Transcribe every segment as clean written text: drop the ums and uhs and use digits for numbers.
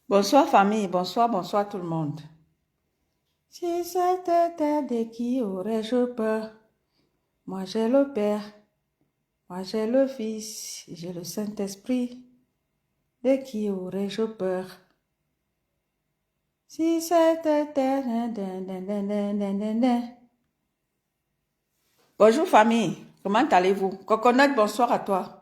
Bonsoir famille, bonsoir, bonsoir tout le monde. Si c'était de qui aurais-je peur? Moi j'ai le Père, moi j'ai le Fils, j'ai le Saint-Esprit. De qui aurais-je peur? Si c'était... Bonjour famille, comment allez-vous? Coconut, bonsoir à toi.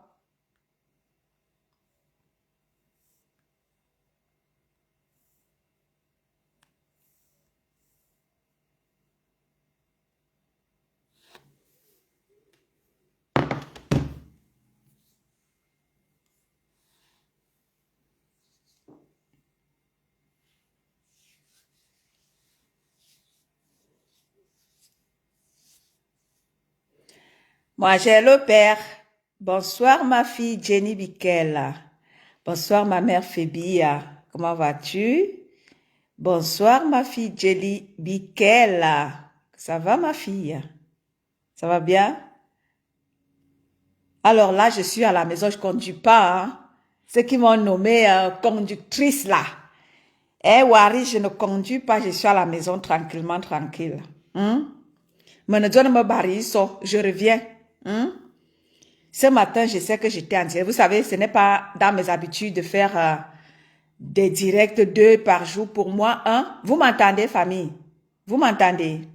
Moi j'ai le Père. Bonsoir ma fille Jenny Bikel. Bonsoir ma mère Fébia. Comment vas-tu? Bonsoir ma fille Jelly Bikela. Ça va ma fille? Ça va bien? Alors là, je suis à la maison, je ne conduis pas. Hein. Ceux qui m'ont nommée conductrice là. Eh Wari, je ne conduis pas, je suis à la maison tranquillement, tranquille. Maintenant, me bariso, je reviens. Ce matin, je sais que j'étais en direct. Vous savez, ce n'est pas dans mes habitudes de faire des directs 2 par jour pour moi. Vous m'entendez, famille? Vous m'entendez?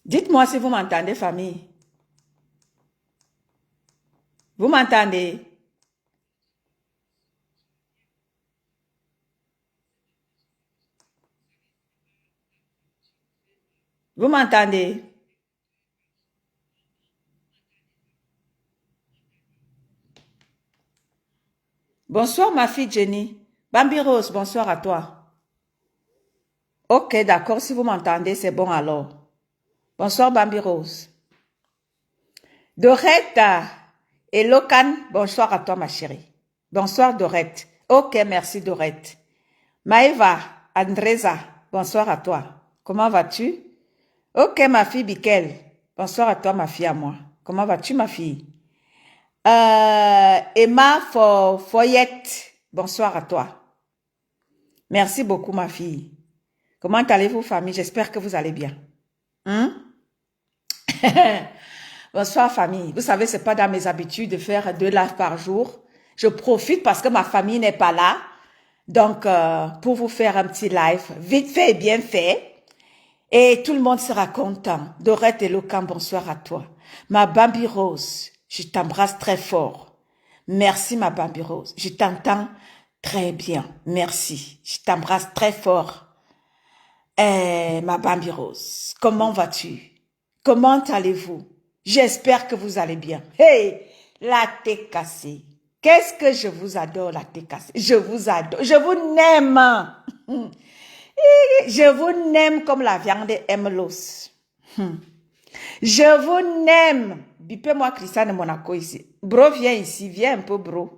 Dites-moi si vous m'entendez, famille. Vous m'entendez? Vous m'entendez? Bonsoir ma fille Jenny. Bambi Rose, bonsoir à toi. Ok, d'accord, si vous m'entendez, c'est bon alors. Bonsoir Bambi Rose. Dorette et Locan, bonsoir à toi ma chérie. Bonsoir Dorette. Ok, merci Dorette. Maëva, Andresa, bonsoir à toi. Comment vas-tu? Ok ma fille Bikel, bonsoir à toi ma fille à moi. Comment vas-tu ma fille? Emma Foyette, bonsoir à toi. Merci beaucoup ma fille. Comment allez-vous famille? J'espère que vous allez bien. Bonsoir famille. Vous savez, c'est pas dans mes habitudes de faire 2 lives par jour. Je profite parce que ma famille n'est pas là. Donc, pour vous faire un petit live, vite fait et bien fait. Et tout le monde sera content. Dorette et Locan, bonsoir à toi. Ma Bambi Rose, je t'embrasse très fort. Merci ma Bambi Rose. Je t'entends très bien. Merci. Je t'embrasse très fort. Ma Bambi Rose, comment vas-tu? Comment allez-vous? J'espère que vous allez bien. Hey, la thé cassée. Qu'est-ce que je vous adore, la thé cassée. Je vous adore. Je vous aime. Je vous aime comme la viande aime l'os. Je vous aime. Bipez-moi Christiane de Monaco ici. Bro, viens ici. Viens un peu, bro.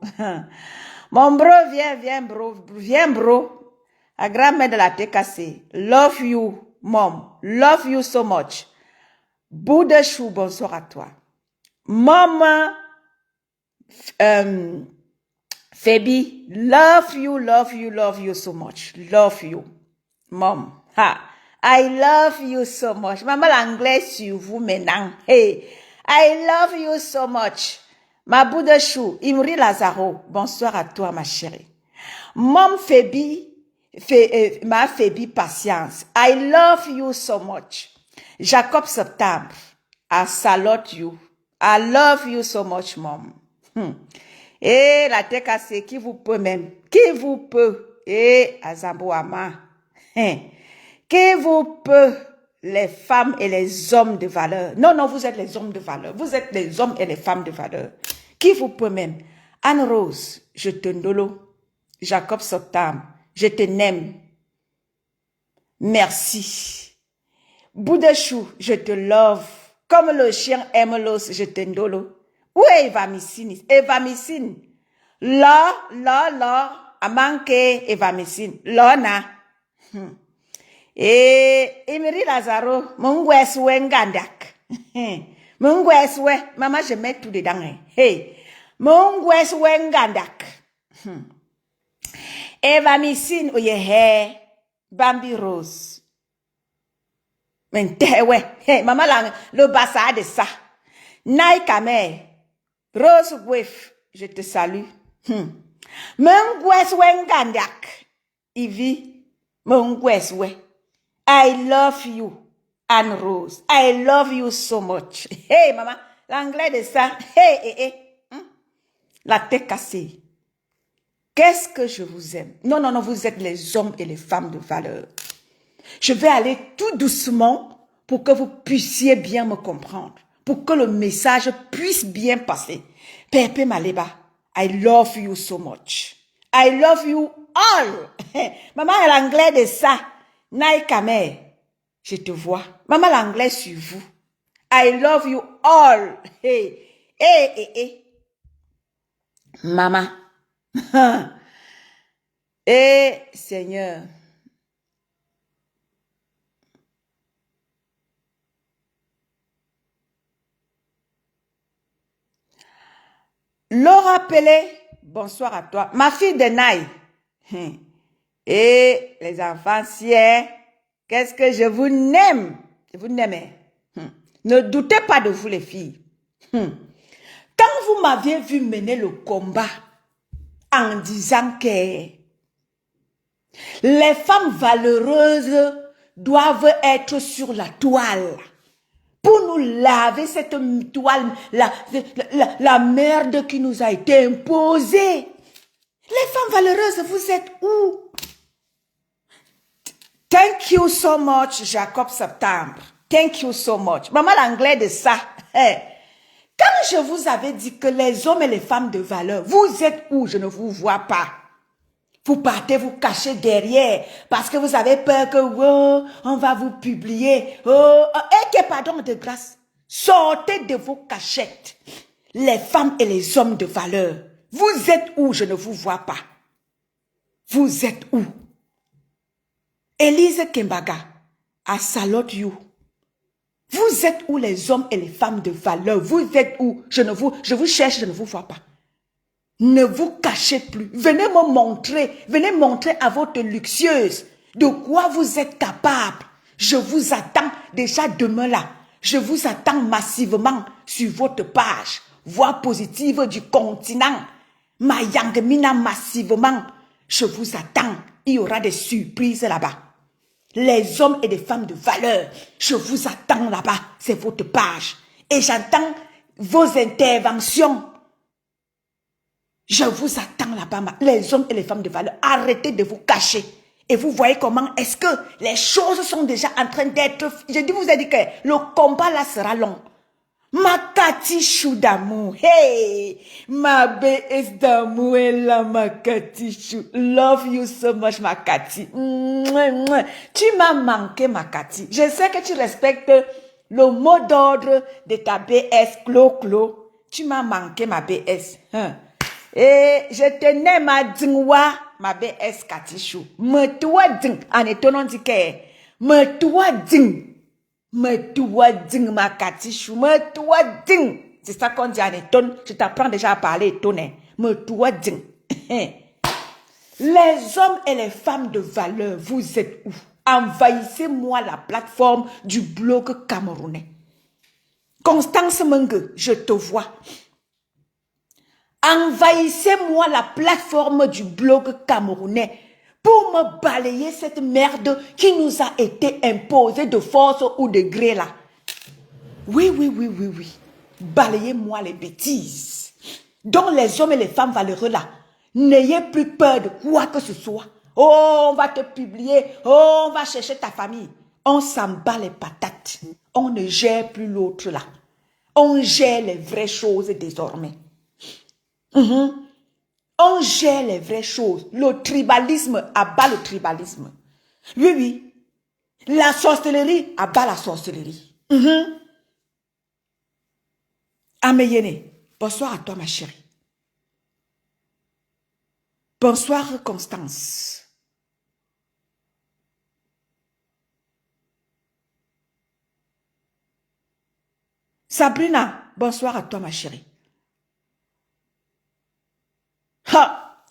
Mon bro, viens, bro. Viens, bro. La grand-mère de la thé cassée. Love you, mom. Love you so much. Bouddha Chou, bonsoir à toi. Maman, Phoebe, love you so much. Love you. Mom, I love you so much. Maman, l'anglais sur vous maintenant. Hey, I love you so much. Ma Bouddha Chou, Imri Lazaro, bonsoir à toi, ma chérie. Mom Phoebe, ma Phoebe Patience, I love you so much. Jacob Septembre, I salute you. I love you so much, mom. Et la tête cassée, qui vous peut même? Qui vous peut? Et Azambo Ama. Qui vous peut? Les femmes et les hommes de valeur. Non, non, vous êtes les hommes de valeur. Vous êtes les hommes et les femmes de valeur. Qui vous peut même? Anne-Rose, je te ndolo. Jacob Septembre, je te n'aime. Merci. Boudachou, je te love. Comme le chien aime l'os, je te ndolo. Où est Evamicine? Evamicine. Là, a manqué Evamicine. Là, na. Et Emery Lazaro, mon ouest-ouest ngandak. Mon ouest-ouest, maman, je mets tout dedans. Hey, mon ouest-ouest ngandak. Eva Missine, oye, Bambi Rose. Mais ouais, maman, le bassa de ça. Naïkame, Rose Gwef, je te salue. Mengwes wengandak. Ivy, mengwes we. I love you, Anne Rose. I love you so much. Hey, maman, l'anglais de ça. Hey. La tête cassée. Qu'est-ce que je vous aime? Non, vous êtes les hommes et les femmes de valeur. Je vais aller tout doucement pour que vous puissiez bien me comprendre, pour que le message puisse bien passer. Pepe Maleba, I love you so much. I love you all. Maman, l'anglais de ça. Naïkame, je te vois. Maman, l'anglais sur vous. I love you all. Hey. Maman. Eh, Seigneur. Laura Pelé, bonsoir à toi. Ma fille de Naï. Et les enfants, qu'est-ce que je vous aime. Je vous aime. Ne doutez pas de vous les filles. Quand vous m'aviez vu mener le combat en disant que les femmes valeureuses doivent être sur la toile pour nous laver cette toile, la merde qui nous a été imposée. Les femmes valeureuses, vous êtes où? Thank you so much, Jacob Septembre. Thank you so much. Maman, l'anglais de ça. Quand je vous avais dit que les hommes et les femmes de valeur, vous êtes où? Je ne vous vois pas. Vous partez vous cacher derrière parce que vous avez peur que on va vous publier. Et que pardon de grâce. Sortez de vos cachettes. Les femmes et les hommes de valeur. Vous êtes où? Je ne vous vois pas. Vous êtes où? Elise Kembaga, I salute you. Vous êtes où les hommes et les femmes de valeur? Vous êtes où? Je vous cherche, je ne vous vois pas. Ne vous cachez plus. Venez me montrer. Venez montrer à votre luxueuse de quoi vous êtes capable. Je vous attends déjà demain là. Je vous attends massivement sur votre page. Voix positive du continent. Mayangmina massivement. Je vous attends. Il y aura des surprises là-bas. Les hommes et les femmes de valeur. Je vous attends là-bas. C'est votre page. Et j'attends vos interventions. Je vous attends là-bas, les hommes et les femmes de valeur. Arrêtez de vous cacher. Et vous voyez comment est-ce que les choses sont déjà en train d'être... Je vous ai dit que le combat là sera long. Ma Cathy Chou d'amour. Hey! Ma BS d'amour est là, ma Cathy Chou. Love you so much, ma Cathy. Tu m'as manqué, ma Cathy. Je sais que tu respectes le mot d'ordre de ta BS, Clo. Tu m'as manqué, ma BS. Et je tenais ma dingwa, ma BS Katichou. Me toi ding, en étonnant dit que, me toi ding, ma Katichou, me toi ding. C'est ça qu'on dit en étonne. Je t'apprends déjà à parler étonné. Me toi ding. Les hommes et les femmes de valeur, vous êtes où? Envahissez-moi la plateforme du blog camerounais. Constance Menge, je te vois. Envahissez-moi la plateforme du blog camerounais pour me balayer cette merde qui nous a été imposée de force ou de gré là. Oui. Balayez-moi les bêtises. Donc les hommes et les femmes valeureux là, n'ayez plus peur de quoi que ce soit. Oh, on va te publier. Oh, on va chercher ta famille. On s'en bat les patates. On ne gère plus l'autre là. On gère les vraies choses désormais. On gère les vraies choses. Le tribalisme abat le tribalisme. Oui. La sorcellerie abat la sorcellerie. Ameyene, bonsoir à toi ma chérie. Bonsoir Constance. Sabrina, bonsoir à toi ma chérie. Ha!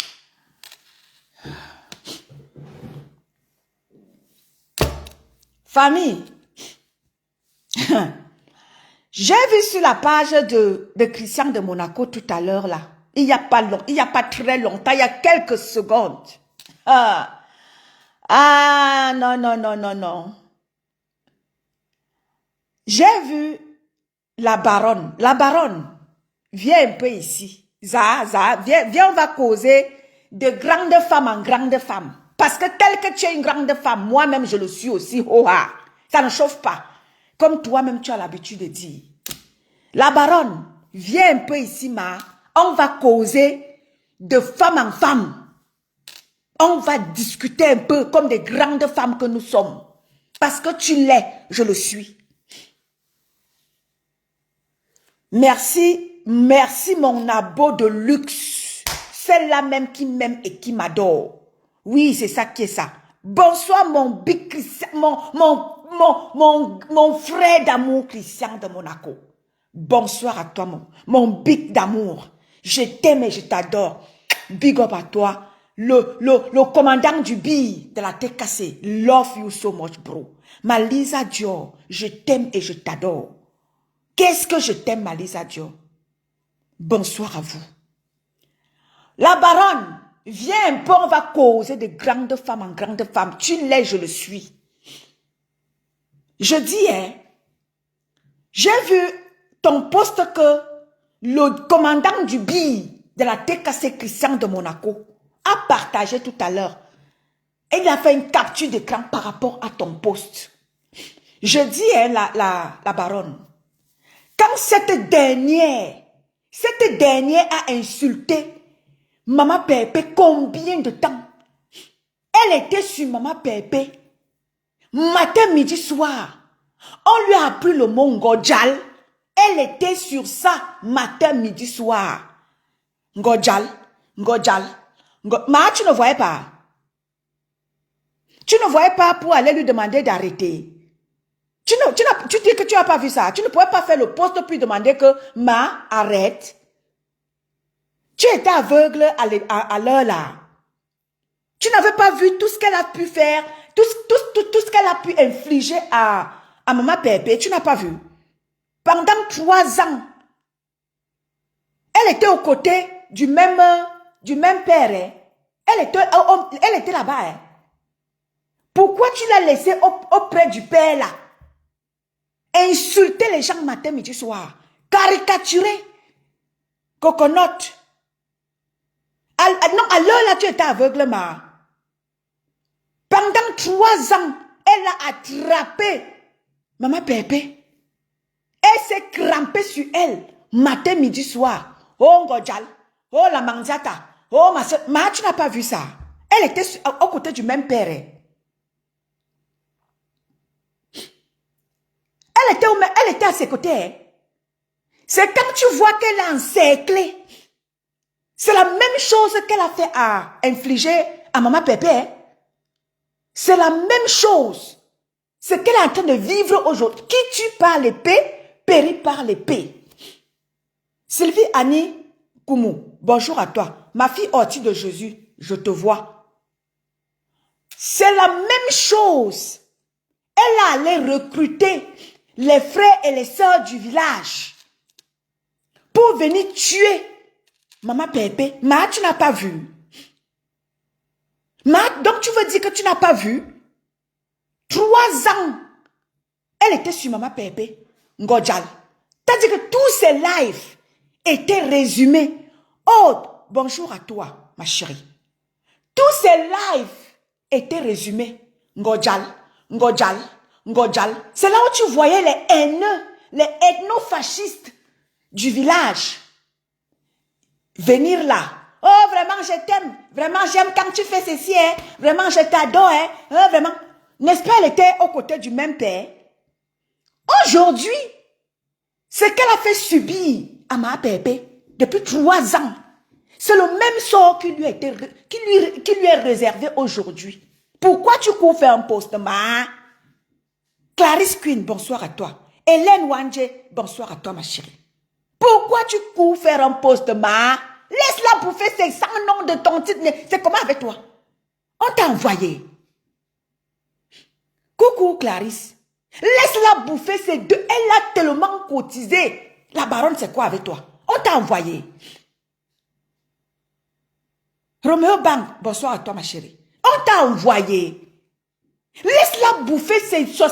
Famille, j'ai vu sur la page de Christian de Monaco tout à l'heure là. Il n'y a pas très longtemps, il y a quelques secondes. Non, non, non, non, non. J'ai vu la baronne. La baronne, viens un peu ici. Viens, on va causer de grandes femmes en grandes femmes. Parce que tel que tu es une grande femme, moi-même je le suis aussi. Ça ne chauffe pas. Comme toi-même tu as l'habitude de dire. La baronne, viens un peu ici, on va causer de femme en femme. On va discuter un peu comme des grandes femmes que nous sommes. Parce que tu l'es, je le suis. Merci, merci mon abo de luxe. Celle-là même qui m'aime et qui m'adore. Oui, c'est ça qui est ça. Bonsoir mon big Christian, mon frère d'amour Christian de Monaco. Bonsoir à toi mon big d'amour. Je t'aime et je t'adore. Big up à toi. Le commandant du bill de la tête cassée. Love you so much bro. Malisa Dior, je t'aime et je t'adore. Qu'est-ce que je t'aime Malisa Dior? Bonsoir à vous. La baronne, viens un peu, on va causer de grandes femmes en grandes femmes. Tu l'es, je le suis. Je dis, j'ai vu ton poste que le commandant du bill de la TKC Christian de Monaco a partagé tout à l'heure. Il a fait une capture d'écran par rapport à ton poste. Je dis, la baronne, quand cette dernière a insulté Maman Pépé, combien de temps? Elle était sur Maman Pépé. Matin, midi, soir. On lui a appris le mot Ngodjal. Elle était sur ça matin, midi, soir. Ngodjal. Mais tu ne voyais pas. Tu ne voyais pas pour aller lui demander d'arrêter. Tu dis que tu n'as pas vu ça. Tu ne pouvais pas faire le poste puis demander que arrête. Tu étais aveugle à l'heure là. Tu n'avais pas vu tout ce qu'elle a pu faire, tout ce qu'elle a pu infliger à Maman Pépé. Tu n'as pas vu. Pendant 3 ans, elle était aux côtés du même père. Elle était là-bas. Pourquoi tu l'as laissée auprès du père là? Insulter les gens matin, midi, soir. Caricaturer. Coconut. Non, à l'heure là, tu étais aveugle, Pendant 3 ans, elle a attrapé Maman Pépé. Elle s'est crampée sur elle, matin, midi, soir. Oh, Ngodjal. Oh, la manzata. Oh, ma soeur. Mais tu n'as pas vu ça. Elle était aux côtés du même père. Elle était à ses côtés. C'est quand tu vois qu'elle a encerclé. C'est la même chose qu'elle a fait à infliger à Maman Pépé. C'est la même chose. Ce qu'elle est en train de vivre aujourd'hui. Qui tue par l'épée, périt par l'épée. Sylvie Annie Koumou, bonjour à toi. Ma fille Horty de Jésus, je te vois. C'est la même chose. Elle allait recruter les frères et les sœurs du village pour venir tuer Maman Pépé. Mais tu n'as pas vu. Donc tu veux dire que tu n'as pas vu? 3 ans, elle était sur Maman Pépé, Ngodjal. T'as dit que tous ces lives étaient résumés. Oh, bonjour à toi, ma chérie. Tous ces lives étaient résumés. Ngodjal. C'est là où tu voyais les haineux, les ethno-fascistes du village venir là. Oh, vraiment, je t'aime. Vraiment, j'aime quand tu fais ceci. Vraiment, je t'adore. Vraiment. N'est-ce pas, elle était aux côtés du même père. Aujourd'hui, ce qu'elle a fait subir à Maman Pépé depuis 3 ans, c'est le même sort qui lui est réservé aujourd'hui. Pourquoi tu cours faire un poste, Clarisse Queen, bonsoir à toi. Hélène Wanje, bonsoir à toi, ma chérie. Pourquoi tu cours faire un poste, Laisse-la bouffer ses 100 noms de ton titre. C'est comment avec toi? On t'a envoyé. Coucou Clarisse. Laisse-la bouffer ces deux. Elle a tellement cotisé. La baronne, c'est quoi avec toi? On t'a envoyé. Roméo Bang, bonsoir à toi ma chérie. On t'a envoyé. Laisse-la bouffer ces 100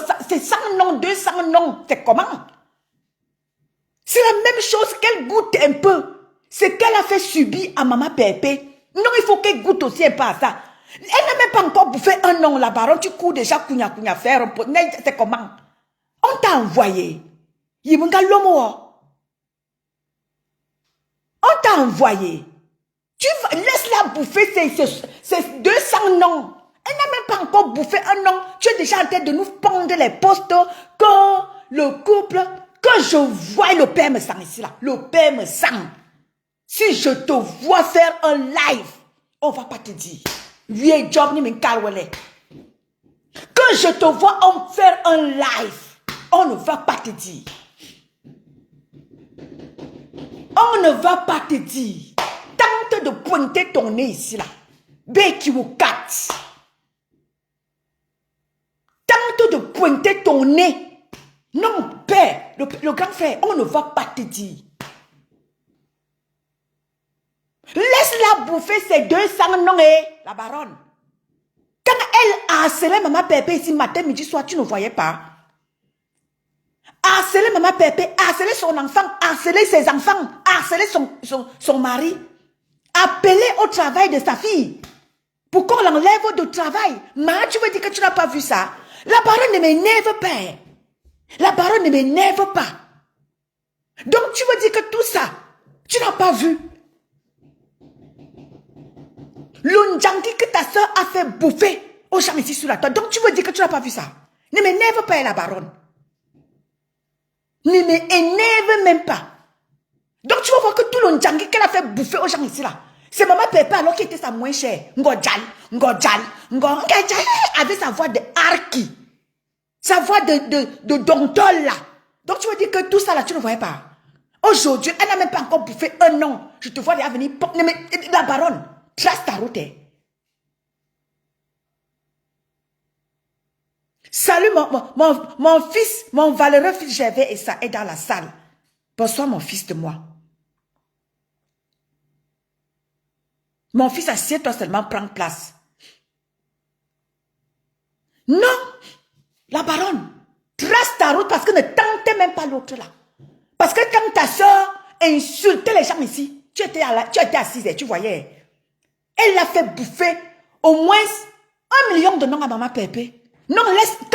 noms, 200 noms. C'est comment? C'est la même chose qu'elle goûte un peu. Ce qu'elle a fait subir à Maman Pépé. Non, il faut qu'elle goûte aussi un peu à ça. Elle n'a même pas encore bouffé un nom, la baronne. Tu cours déjà kounya faire. C'est comment? On t'a envoyé. Yimunga Lomo. On t'a envoyé. Laisse-la bouffer ces 200 noms. Elle n'a même pas encore bouffé un nom. Tu es déjà en train de nous pendre les postes que le couple, que je vois le père me sent ici là. Le père me sent. Si je te vois faire un live, on va pas te dire. Oui, job ni men kalwele. Que je te vois faire un live, on ne va pas te dire. On ne va pas te dire. Tente de pointer ton nez ici là. Bekiwukat. Tente de pointer ton nez. Non, père, le grand frère, on ne va pas te dire. Laisse-la bouffer ces 200 noms, la baronne. Quand elle a harcelé Maman Pépé ici matin, midi, soir, tu ne voyais pas. Harceler Maman Pépé, harceler son enfant, harceler ses enfants, harceler son mari. Appeler au travail de sa fille pour qu'on l'enlève du travail. Mais tu veux dire que tu n'as pas vu ça? La baronne ne m'énerve pas. La baronne ne m'énerve pas. Donc tu veux dire que tout ça, tu n'as pas vu? L'undjangi que ta soeur a fait bouffer aux gens ici sur la table. Donc tu veux dire que tu n'as pas vu ça? Ne m'énerve pas, la baronne. Ne m'énerve même pas. Donc tu vas voir que tout l'undjangi qu'elle a fait bouffer aux gens ici là, c'est Maman Pépé alors qui était sa moins chère. Ngodjal, avec sa voix de Arki. Sa voix de Dontol là. Donc tu veux dire que tout ça là, tu ne voyais pas. Aujourd'hui, elle n'a même pas encore bouffé un nom. Je te vois déjà venir. La baronne, trace ta route. Salut mon fils, mon valeureux fils Gervais et ça est dans la salle. Bonsoir mon fils de moi. Mon fils, assieds-toi seulement, prends place. Non, la baronne, trace ta route parce que ne tentez même pas l'autre là. Parce que quand ta soeur insultait les gens ici, tu étais assise et tu voyais. Elle l'a fait bouffer au moins 1 million de noms à Maman Pépé. Non,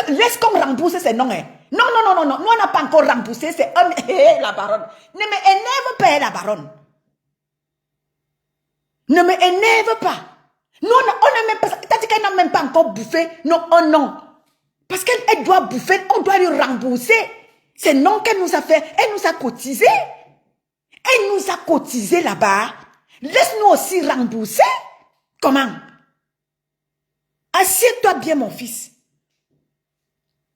laisse qu'on rembourse ces noms. Hein. Non, nous on n'a pas encore remboursé ces la baronne. Ne m'énerve pas, la baronne. Ne me énerve pas. Nous, on n'a même pas... T'as dit qu'elle n'a même pas encore bouffé. Non, oh non. Parce qu'elle doit bouffer, on doit lui rembourser. C'est non qu'elle nous a fait. Elle nous a cotisé. Elle nous a cotisé là-bas. Laisse-nous aussi rembourser. Comment? Assieds-toi bien, mon fils.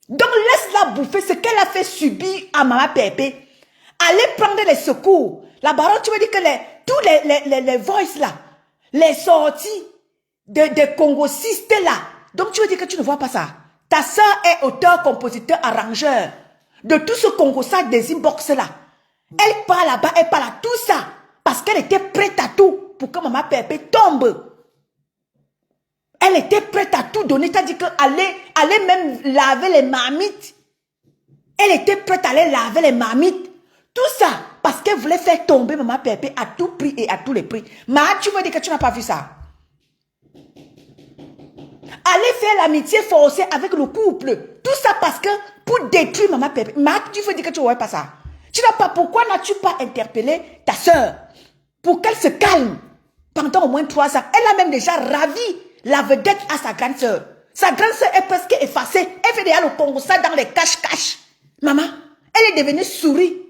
Donc, laisse-la bouffer ce qu'elle a fait subir à Maman Pépé. Allez prendre les secours. La baronne, tu veux dire que tous les voices là, les sorties des congosistes là. Donc, tu veux dire que tu ne vois pas ça. Ta soeur est auteur, compositeur, arrangeur de tout ce congossage des inbox là. Elle part là-bas, elle parle à tout ça. Parce qu'elle était prête à tout pour que Maman Pépé tombe. Elle était prête à tout donner. C'est-à-dire qu'elle même laver les marmites. Elle était prête à aller laver les marmites. Tout ça parce qu'elle voulait faire tomber Maman Pépé à tout prix et à tous les prix. Mais tu veux dire que tu n'as pas vu ça? Aller faire l'amitié forcée avec le couple. Tout ça parce que pour détruire Maman Pépé. Mais tu veux dire que tu ne vois pas ça? Tu n'as pas. Pourquoi n'as-tu pas interpellé ta soeur pour qu'elle se calme pendant au moins 3 ans? Elle a même déjà ravi la vedette à sa grande soeur. Sa grande soeur est presque effacée. Elle fait déjà le Congo ça dans les cache-cache. Maman, elle est devenue souris.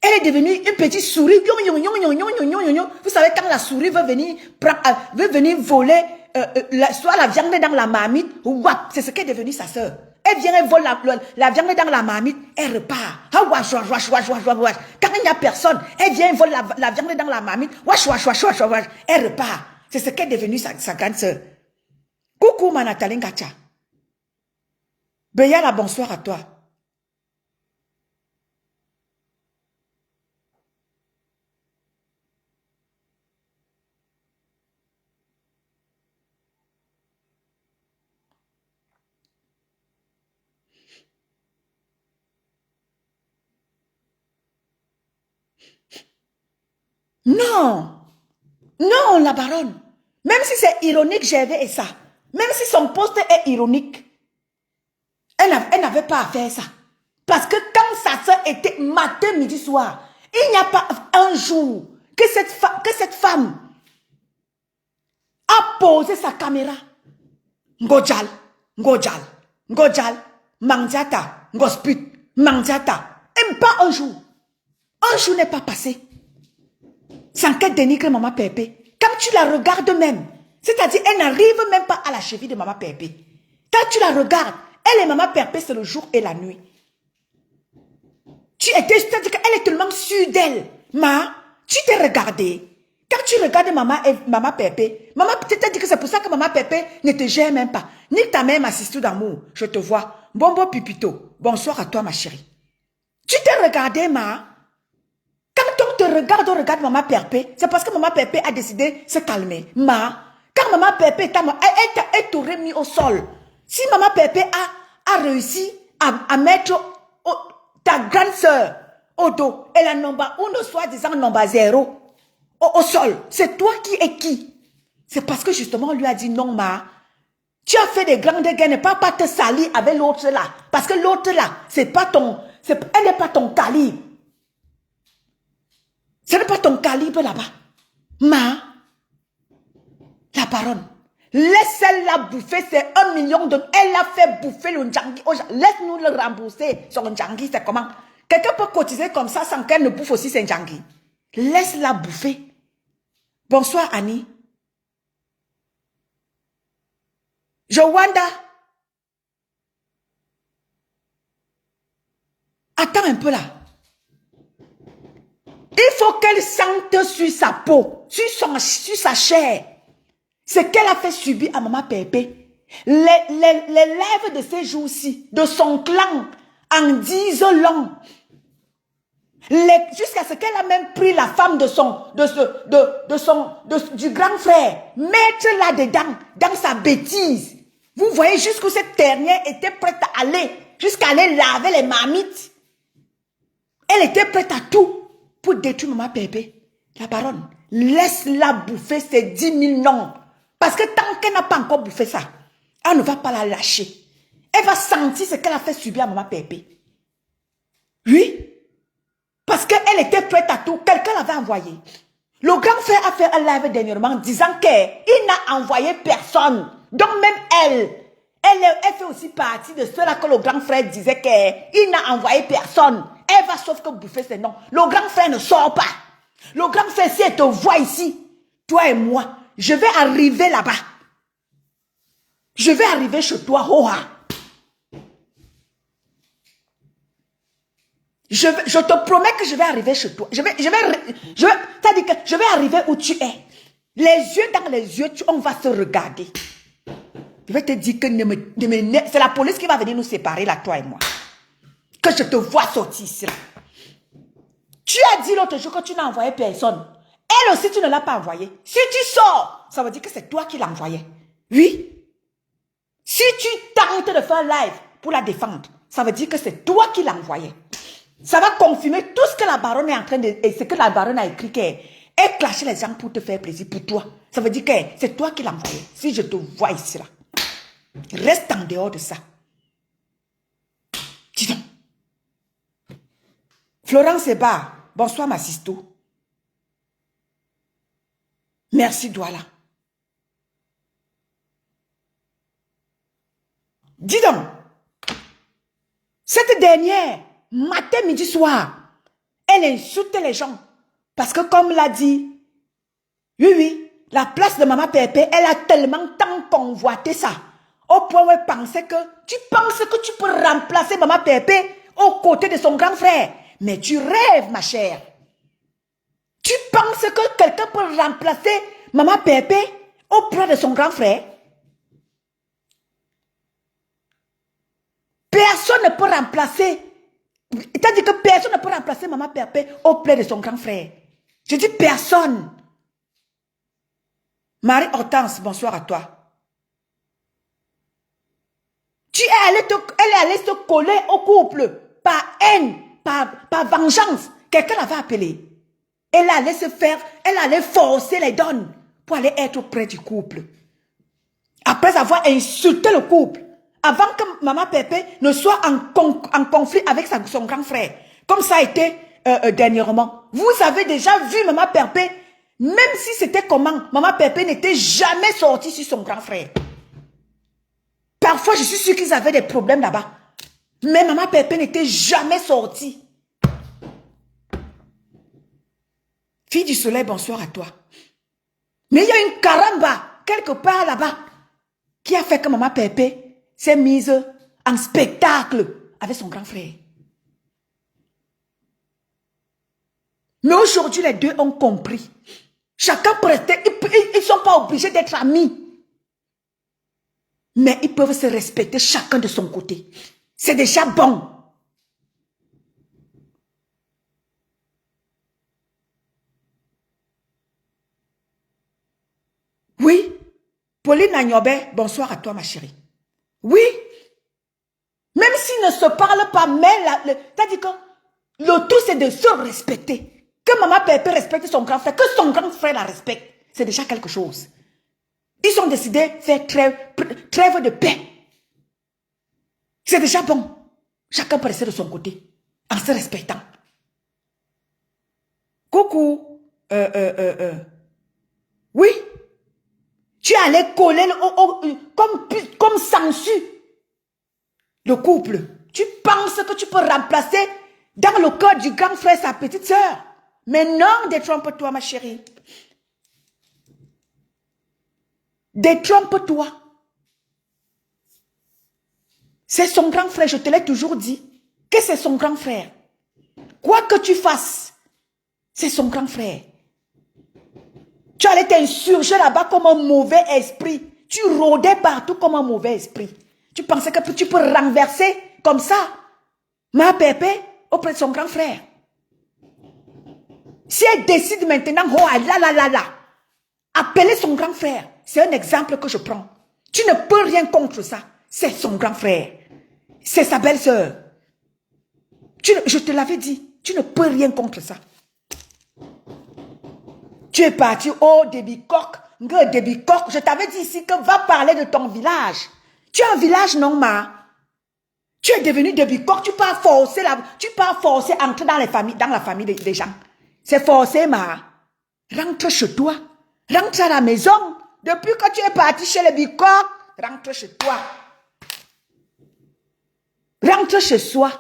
Elle est devenue une petite souris. Vous savez, quand la souris veut venir voler soit la viande dans la marmite, c'est ce qu'est devenu sa soeur. Elle vient, elle vole la viande dans la marmite, elle repart. Quand il n'y a personne, elle vient, elle vole la viande dans la marmite, elle repart. C'est ce qu'est devenu sa grande soeur. Coucou, ma Nathalie Ngacha. Béyala, bonsoir à toi. Non, non, la baronne. Même si c'est ironique, j'avais ça. Même si son poste est ironique, elle n'avait pas à faire ça. Parce que quand sa soeur était matin, midi, soir, il n'y a pas un jour que cette femme a posé sa caméra. Ngojal, Ngojal, Ngojal, Mangiata, Ngosput, Mangiata. Et pas un jour. Un jour n'est pas passé sans qu'elle dénigre Maman Pépé. Quand tu la regardes même, c'est-à-dire elle n'arrive même pas à la cheville de Maman Pépé. Quand tu la regardes, elle et Maman Pépé, c'est le jour et la nuit. C'est-à-dire qu'elle est tellement sûre d'elle. Tu t'es regardé. Quand tu regardes Maman Pépé, Maman peut-être dit que c'est pour ça que Maman Pépé ne te gère même pas. Ni ta mère, ma sister d'amour. Je te vois. Bonbon Pipito. Bonsoir à toi, ma chérie. Tu t'es regardé, Quand on te regarde, on regarde Maman Pépé, c'est parce que Maman Pépé a décidé de se calmer. Quand Maman Pépé elle t'aurait mis au sol. Si Maman Pépé a réussi à mettre ta grande soeur au dos et la nomba, ou ne soi-disant nomba 0 au sol, c'est toi qui es qui? C'est parce que justement on lui a dit non, tu as fait des grandes guerres, ne pas te salir avec l'autre là. Parce que l'autre là, elle n'est pas ton calibre. Ce n'est pas ton calibre là-bas. La baronne, laisse-la bouffer, c'est 1 million de... Elle a fait bouffer le Ndjangi. Laisse-nous le rembourser, son Ndjangi, c'est comment? Quelqu'un peut cotiser comme ça sans qu'elle ne bouffe aussi ses Ndjangi. Laisse-la bouffer. Bonsoir, Annie. Jowanda. Attends un peu là. Il faut qu'elle sente sur sa peau, sur sa chair, ce qu'elle a fait subir à Maman Pépé. Les lèvres de ces jours-ci, de son clan, en disent long. Jusqu'à ce qu'elle a même pris la femme du grand frère, mettre là-dedans, dans sa bêtise. Vous voyez jusqu'où cette dernière était prête à aller, jusqu'à aller laver les marmites. Elle était prête à tout pour détruire Maman Pépé. La baronne, laisse-la bouffer ses 10 000 noms. Parce que tant qu'elle n'a pas encore bouffé ça, elle ne va pas la lâcher. Elle va sentir ce qu'elle a fait subir à Maman Pépé. Oui. Parce qu'elle était prête à tout. Quelqu'un l'avait envoyé. Le grand frère a fait un live dernièrement disant qu'il n'a envoyé personne. Donc même elle fait aussi partie de ceux-là que le grand frère disait qu'il n'a envoyé personne. Elle va sauf que bouffer ses noms. Le grand frère ne sort pas. Le grand frère, si elle te voit ici, toi et moi, je vais arriver là-bas. Je vais arriver chez toi, Je te promets que je vais arriver chez toi. C'est-à-dire que je vais arriver où tu es. Les yeux dans les yeux, on va se regarder. Je vais te dire que c'est la police qui va venir nous séparer là, toi et moi. Que je te vois sortir ici là. Tu as dit l'autre jour que tu n'as envoyé personne. Elle aussi, tu ne l'as pas envoyé. Si tu sors, ça veut dire que c'est toi qui l'as envoyé. Oui. Si tu tentes de faire un live pour la défendre, ça veut dire que c'est toi qui l'as envoyé. Ça va confirmer tout ce que la baronne est en train de... Et ce que la baronne a écrit qu'elle clashait les gens pour te faire plaisir, pour toi. Ça veut dire que c'est toi qui l'as envoyé. Si je te vois ici là, reste en dehors de ça. Dis donc. Florence Eba, bonsoir ma sisto. Merci Douala. Dis donc. Cette dernière, matin, midi, soir, elle insulte les gens. Parce que comme l'a dit, oui, la place de Maman Pépé, elle a tellement tant convoité ça. Au point où elle pensait que, tu penses que tu peux remplacer Maman Pépé aux côtés de son grand frère. Mais tu rêves, ma chère. Tu penses que quelqu'un peut remplacer Maman Pépé auprès de son grand frère? personne ne peut remplacer. C'est-à-dire que personne ne peut remplacer Maman Pépé auprès de son grand frère. Je dis personne. Marie-Hortense, bonsoir à toi. Elle est allée se coller au couple par haine, par vengeance. Quelqu'un l'avait appelée. Elle allait se faire, elle allait forcer les donnes pour aller être près du couple. Après avoir insulté le couple, avant que Maman Pépé ne soit en conflit avec son grand frère, comme ça a été dernièrement. Vous avez déjà vu Maman Pépé, même si c'était comment, Maman Pépé n'était jamais sortie sur son grand frère. Parfois, je suis sûre qu'ils avaient des problèmes là-bas. Mais Maman Pépé n'était jamais sortie. Fille du soleil, bonsoir à toi. Mais il y a une caramba, quelque part là-bas, qui a fait que Maman Pépé s'est mise en spectacle avec son grand frère. Mais aujourd'hui, les deux ont compris. Chacun peut rester, ils ne sont pas obligés d'être amis. Mais ils peuvent se respecter chacun de son côté. C'est déjà bon. Oui. Pauline Agnobe, bonsoir à toi ma chérie. Oui. Même s'ils ne se parlent pas, mais c'est-à-dire que le tout c'est de se respecter. Que Maman Pépé respecte son grand frère, que son grand frère la respecte. C'est déjà quelque chose. Ils ont décidé de faire trêve de paix. C'est déjà bon. Chacun peut rester de son côté, en se respectant. Coucou. Oui. Tu allais coller comme sangsue le couple. Tu penses que tu peux remplacer dans le cœur du grand frère sa petite sœur. Mais non, détrompe-toi ma chérie. Détrompe-toi. C'est son grand frère, je te l'ai toujours dit. Que c'est son grand frère. Quoi que tu fasses, c'est son grand frère. Tu allais t'insurger là-bas comme un mauvais esprit. Tu rôdais partout comme un mauvais esprit. Tu pensais que tu peux renverser comme ça ma Pépé auprès de son grand frère. Si elle décide maintenant, oh là, appeler son grand frère, c'est un exemple que je prends. Tu ne peux rien contre ça. C'est son grand frère. C'est sa belle-sœur. Je te l'avais dit, tu ne peux rien contre ça. Tu es parti au Débicoq, je t'avais dit ici que va parler de ton village. Tu as un village, non, ma? Tu es devenu Débicoq, tu peux forcer entrer dans la famille des gens. C'est forcé, ma. Rentre chez toi. Rentre à la maison. Depuis que tu es parti chez les Bicoq, rentre chez toi. Rentre chez soi.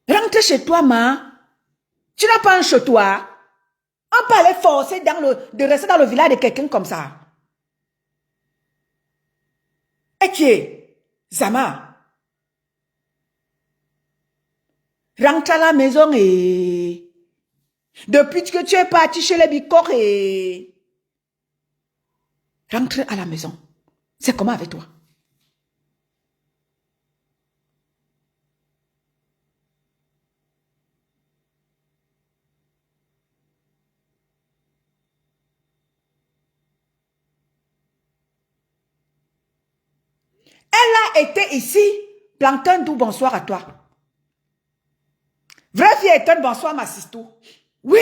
Rentre chez toi, ma. Tu n'as pas un chez toi. On peut aller forcer de rester dans le village de quelqu'un comme ça. Et qui est Zama. Rentre à la maison et... Depuis que tu es parti chez les Bicor et... Rentre à la maison. C'est comment avec toi? Elle a été ici. Plankton Dou, bonsoir à toi. Vrai Fieton, bonsoir ma sisto. Oui.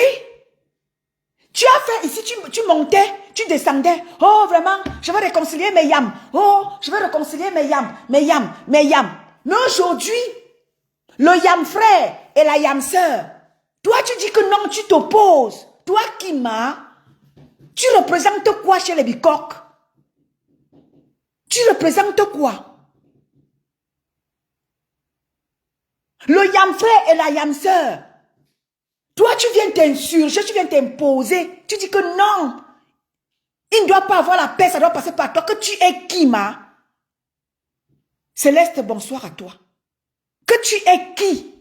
Tu as fait ici, tu montais, tu descendais. Oh, vraiment, je vais réconcilier mes yams. Oh, je vais réconcilier mes yams. Mais aujourd'hui, le yam frère et la yam sœur, toi tu dis que non, tu t'opposes. Toi Kima, tu représentes quoi chez les Bicoques? Tu représentes quoi? Le yam frère et la yam sœur. Toi, tu viens t'insurger, tu viens t'imposer. Tu dis que non. Il ne doit pas avoir la paix, ça doit passer par toi. Que tu es qui, ma? Céleste, bonsoir à toi. Que tu es qui?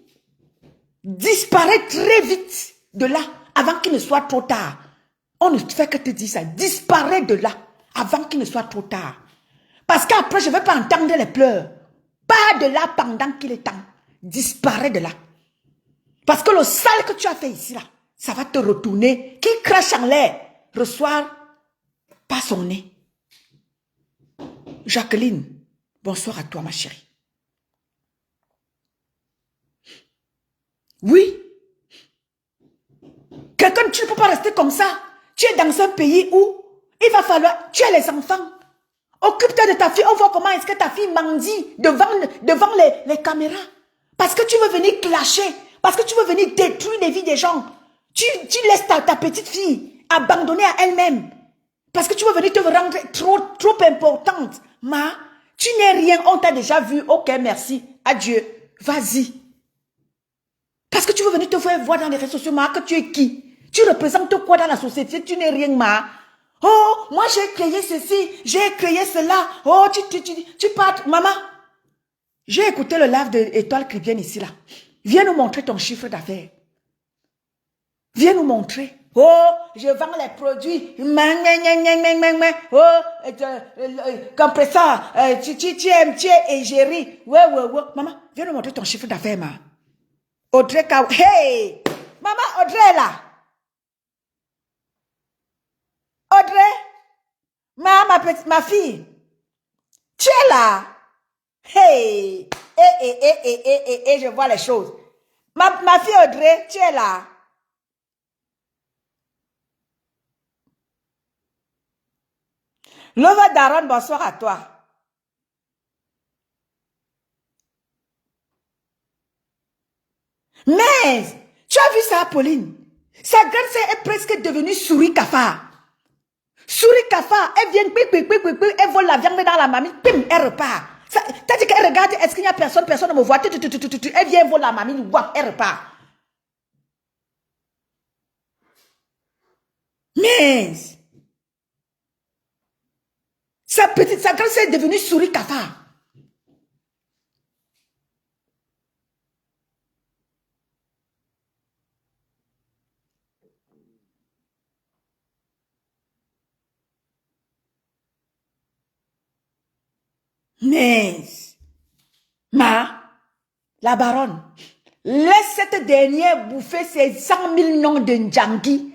Disparaît très vite de là, avant qu'il ne soit trop tard. On ne fait que te dire ça. Disparaît de là, avant qu'il ne soit trop tard. Parce qu'après, je ne vais pas entendre les pleurs. Pas de là pendant qu'il est temps. Disparaît de là. Parce que le sale que tu as fait ici, là, ça va te retourner. Qui crache en l'air, reçoit pas son nez. Jacqueline, bonsoir à toi, ma chérie. Oui. Quelqu'un, tu ne peux pas rester comme ça. Tu es dans un pays où il va falloir... Tu as les enfants. Occupe-toi de ta fille. On voit comment est-ce que ta fille mendie devant les caméras. Parce que tu veux venir clasher. Parce que tu veux venir détruire les vies des gens. Tu laisses ta petite fille abandonnée à elle-même. Parce que tu veux venir te rendre trop importante. Tu n'es rien. On t'a déjà vu. Ok, merci. Adieu. Vas-y. Parce que tu veux venir te faire voir dans les réseaux sociaux, que tu es qui? Tu représentes quoi dans la société? Tu n'es rien, Oh, moi j'ai créé ceci, j'ai créé cela. Oh, tu parles. Maman, j'ai écouté le live de Étoile Chrétienne ici, là. Viens nous montrer ton chiffre d'affaires. Viens nous montrer. Oh, je vends les produits. Oh, compresseur, tu es égérie. Ouais. Maman, viens nous montrer ton chiffre d'affaires, ma. Audrey Kaw. Hey! Maman, Audrey est là. Audrey, ma fille, tu es là. Hey! Je vois les choses. Ma fille Audrey, tu es là. Lova Daron, bonsoir à toi. Mais, tu as vu ça, Pauline? Sa grande sœur est presque devenue souris cafard. Souris cafard, elle vient, elle vole la viande dans la mamie, elle repart. T'as dit qu'elle regarde, est-ce qu'il n'y a personne ne me voit, elle vient, elle vole la mamie, elle repart. Mais, sa grande sœur est devenue souris cafard. Mais, la baronne, laisse cette dernière bouffer ses 100 000 noms de Ndjangi.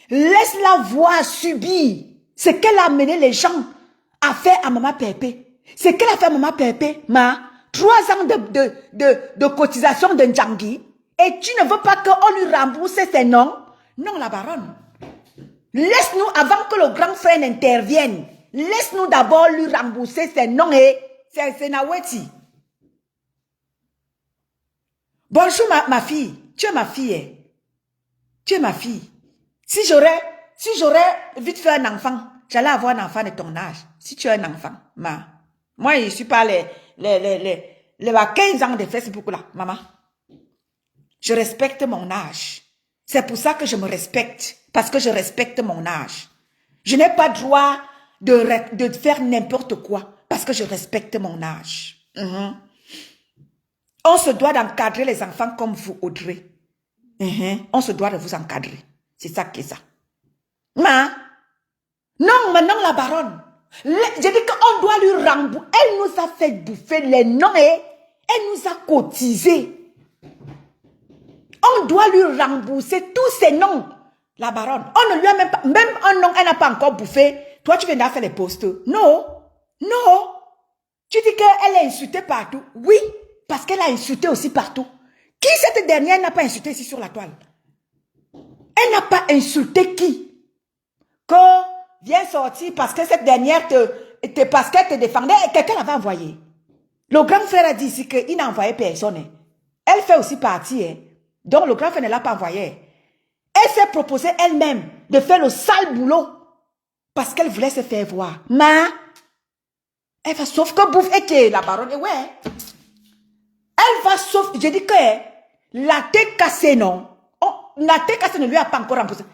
Laisse-la voir subir ce qu'elle a amené les gens à faire à Maman Pépé. Ce qu'elle a fait à Maman Pépé, 3 ans de cotisation de Ndjangi, et tu ne veux pas qu'on lui rembourse ses noms? Non, la baronne. Laisse-nous, avant que le grand frère n'intervienne, laisse-nous d'abord lui rembourser ses noms et c'est Naweti. Bonjour ma fille. Tu es ma fille. Hein? Tu es ma fille. Si j'aurais vite fait un enfant, j'allais avoir un enfant de ton âge. Si tu es un enfant, moi je ne suis pas les 15 ans de Facebook là, maman. Je respecte mon âge. C'est pour ça que je me respecte. Parce que je respecte mon âge. Je n'ai pas droit de faire n'importe quoi. Parce que je respecte mon âge. On se doit d'encadrer les enfants comme vous, Audrey. On se doit de vous encadrer. C'est ça qui est ça. Non, maintenant la baronne. J'ai dit qu'on doit lui rembourser. Elle nous a fait bouffer les noms et elle nous a cotisé. On doit lui rembourser tous ses noms. La baronne. On ne lui a même pas... Même un nom, elle n'a pas encore bouffé. Toi, tu viens de faire les posts. Non. Tu dis qu'elle est insultée partout. Oui, parce qu'elle a insulté aussi partout. Qui cette dernière n'a pas insulté ici sur la toile? Elle n'a pas insulté qui? Que vient sortir parce que cette dernière parce qu'elle te défendait et quelqu'un l'avait envoyé. Le grand frère a dit ici qu'il n'a envoyé personne. Elle fait aussi partie. Donc le grand frère ne l'a pas envoyé. Elle s'est proposée elle-même de faire le sale boulot parce qu'elle voulait se faire voir. Elle va sauf que bouffe et que la baronne, ouais. Elle va sauf, je dis que la tête cassée, non. La tête cassée ne lui a pas encore remboursé.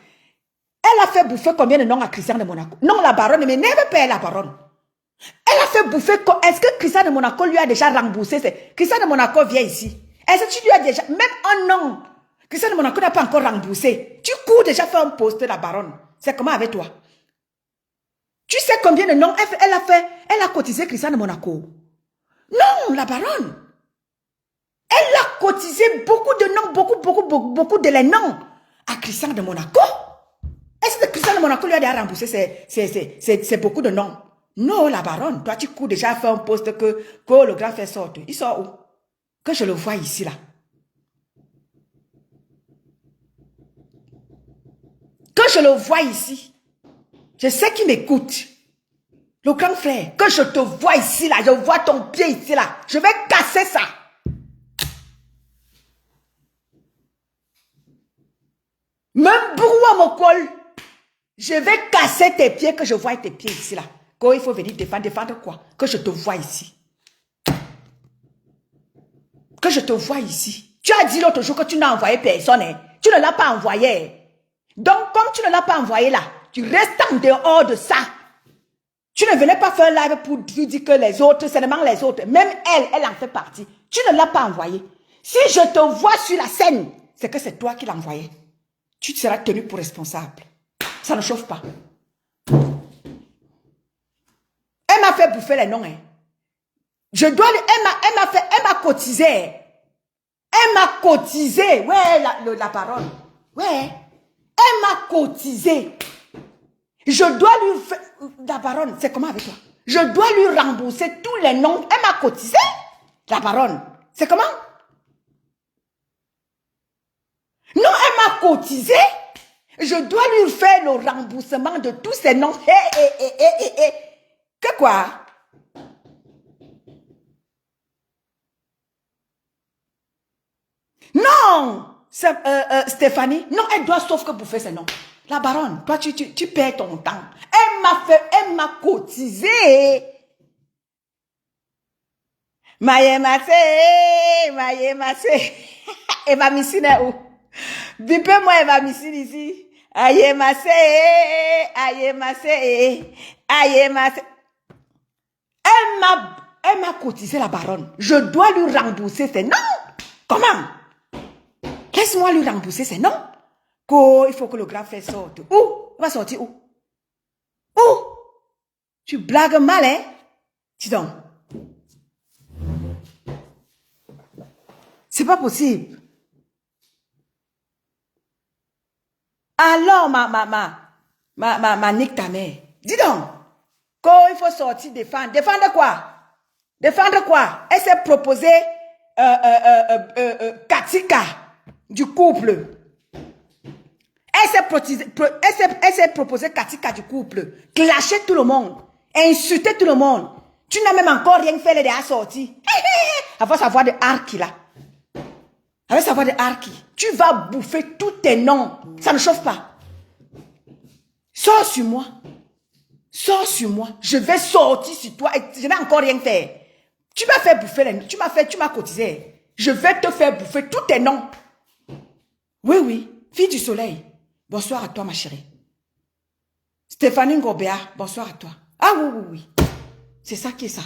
Elle a fait bouffer combien de noms à Christian de Monaco? Non, la baronne, mais n'aime pas la baronne. Elle a fait bouffer, est-ce que Christian de Monaco lui a déjà remboursé? Christian de Monaco vient ici. Est-ce que tu lui as déjà, même un nom, Christian de Monaco n'a pas encore remboursé. Tu cours déjà faire un poste, la baronne. C'est comment avec toi? Tu sais combien de noms elle a cotisé Christian de Monaco. Non, la baronne. Elle a cotisé beaucoup de noms, beaucoup de les noms à Christian de Monaco. Est-ce que Christian de Monaco lui a déjà remboursé c'est beaucoup de noms? Non, la baronne, toi tu cours déjà faire un poste que le grand fait sorte. Il sort où? Que je le vois ici là. Que je le vois ici. Je sais qu'il m'écoute. Le grand frère, que je te vois ici là, je vois ton pied ici là. Je vais casser ça. Même brouhaha mon col. Je vais casser tes pieds, que je vois tes pieds ici là. Quand il faut venir défendre, défendre quoi? Que je te vois ici. Que je te vois ici. Tu as dit l'autre jour que tu n'as envoyé personne. Hein? Tu ne l'as pas envoyé. Donc, comme tu ne l'as pas envoyé là, tu restes en dehors de ça. Tu ne venais pas faire live pour dire que les autres, seulement les autres. Même elle en fait partie. Tu ne l'as pas envoyé. Si je te vois sur la scène, c'est que c'est toi qui l'as envoyé. Tu seras tenu pour responsable. Ça ne chauffe pas. Elle m'a fait bouffer les noms. Hein. Elle m'a cotisé. Elle m'a cotisé. Ouais, la parole. Ouais. Elle m'a cotisé. Je dois lui faire... La baronne, c'est comment avec toi? Je dois lui rembourser tous les noms. Elle m'a cotisé. La baronne, c'est comment? Non, elle m'a cotisé. Je dois lui faire le remboursement de tous ces noms. Que quoi? Non, Stéphanie, non, elle doit sauf que bouffer ses noms. La baronne, toi, tu perds ton temps. Elle m'a cotisé. Maye masse. Elle va m'ici où? Bipez-moi, elle va m'ici ici. Aye masse. Elle m'a cotisé la baronne. Je dois lui rembourser ses noms. Comment? Laisse-moi lui rembourser ses noms. Il faut que le grand frère sorte. Où? Il va sortir où? Où? Tu blagues mal, hein? Dis donc. C'est pas possible. Alors, ma nique ta mère. Dis donc. Il faut sortir défendre. Défendre quoi? Défendre quoi? Elle s'est proposée Katika du couple. Elle s'est proposée Katika du couple. Clasher tout le monde. Insulter tout le monde. Tu n'as même encore rien fait, elle est déjà sortie. Avec sa voix de Arki là. Avec sa voix de Arki. Tu vas bouffer tous tes noms. Ça ne chauffe pas. Sors sur moi. Sors sur moi. Je vais sortir sur toi et je n'ai encore rien fait. Tu m'as fait bouffer les noms. Tu m'as cotisé. Je vais te faire bouffer tous tes noms. Oui. Fille du soleil. Bonsoir à toi, ma chérie. Stéphanie Ngobea, bonsoir à toi. Ah oui. C'est ça qui est ça.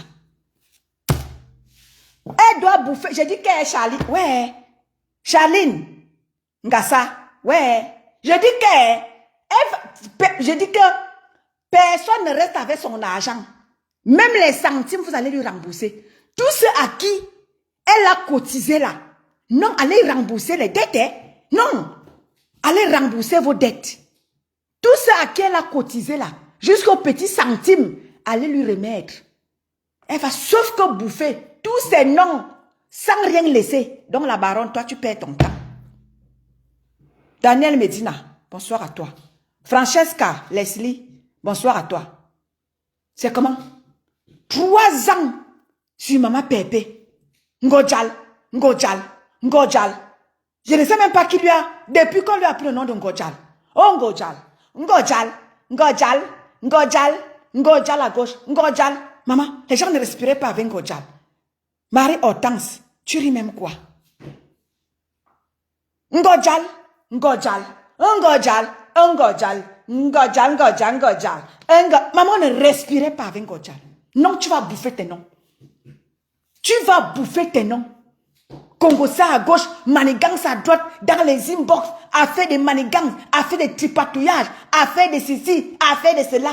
Elle doit bouffer. J'ai dit qu'elle est Charline. Ouais. Charline. Ngassa. Ouais. Je dis que personne ne reste avec son argent. Même les centimes, vous allez lui rembourser. Tous ceux à qui elle a cotisé là. Non, allez rembourser les dettes. Hein? Non. Allez rembourser vos dettes. Tout ce à qui elle a cotisé là, jusqu'au petit centime, allez lui remettre. Elle va sauf que bouffer tous ces noms sans rien laisser. Donc la baronne, toi tu perds ton temps. Daniel Medina, bonsoir à toi. Francesca Leslie, bonsoir à toi. C'est comment? 3 ans sur Maman Pépé. Ngodjal. Je ne sais même pas qui lui a, depuis qu'on lui a pris le nom de Ngodjal. Oh Ngodjal à gauche, Ngodjal. Maman, les gens ne respiraient pas avec Ngodjal. Marie Hortense, tu ris même quoi? Ngodjal. Maman ne respirait pas avec Ngodjal. Non, tu vas bouffer tes noms. Congossa à gauche, manigance à droite, dans les inbox, a fait des manigances, a fait des tripatouillages, a fait de ceci, a fait de cela.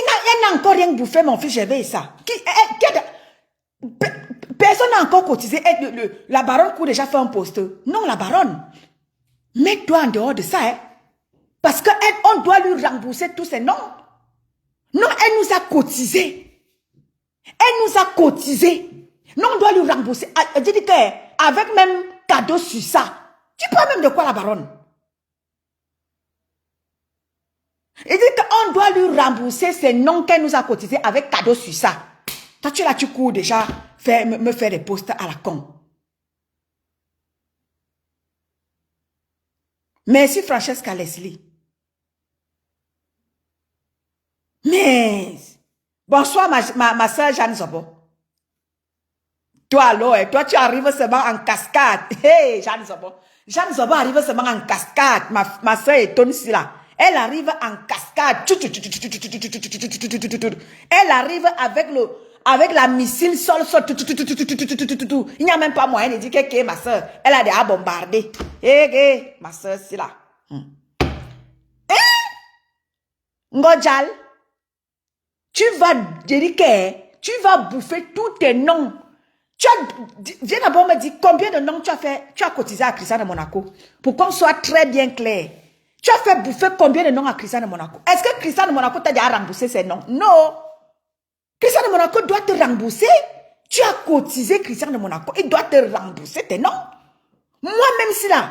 Elle n'a encore rien bouffé, mon fils, j'ai vu ça. Personne n'a encore cotisé. La baronne court déjà fait un poste. Non, la baronne. Mets-toi en dehors de ça, hein. Parce qu'on doit lui rembourser tous ses noms. Non, elle nous a cotisé. Elle nous a cotisé. Non, on doit lui rembourser. Elle dit qu'avec même cadeau sur ça. Tu parles même de quoi, la baronne? Elle dit qu'on doit lui rembourser ses noms qu'elle nous a cotisés avec cadeau sur ça. Toi, tu là, tu cours déjà me faire des postes à la con. Merci Francesca Leslie. Mais, bonsoir ma soeur Jeanne Zobo. Toi alors, toi tu arrives seulement en cascade. Hey, Jeanne Zobo. Jeanne Zobo arrive seulement en cascade. Ma soeur est ici là. Elle arrive en cascade. Elle arrive avec la missile sol. Il n'y a même pas moyen de dire que ma soeur. Elle a déjà bombardé. Hé, ma soeur, c'est là. Ngodjal, tu vas dire que tu vas bouffer tous tes noms. Viens d'abord me dire combien de noms tu as cotisé à Christian de Monaco. Pour qu'on soit très bien clair. Tu as fait bouffer combien de noms à Christian de Monaco? Est-ce que Christian de Monaco t'a déjà remboursé ses noms? Non. Christian de Monaco doit te rembourser. Tu as cotisé Christian de Monaco. Il doit te rembourser tes noms. Moi-même si là,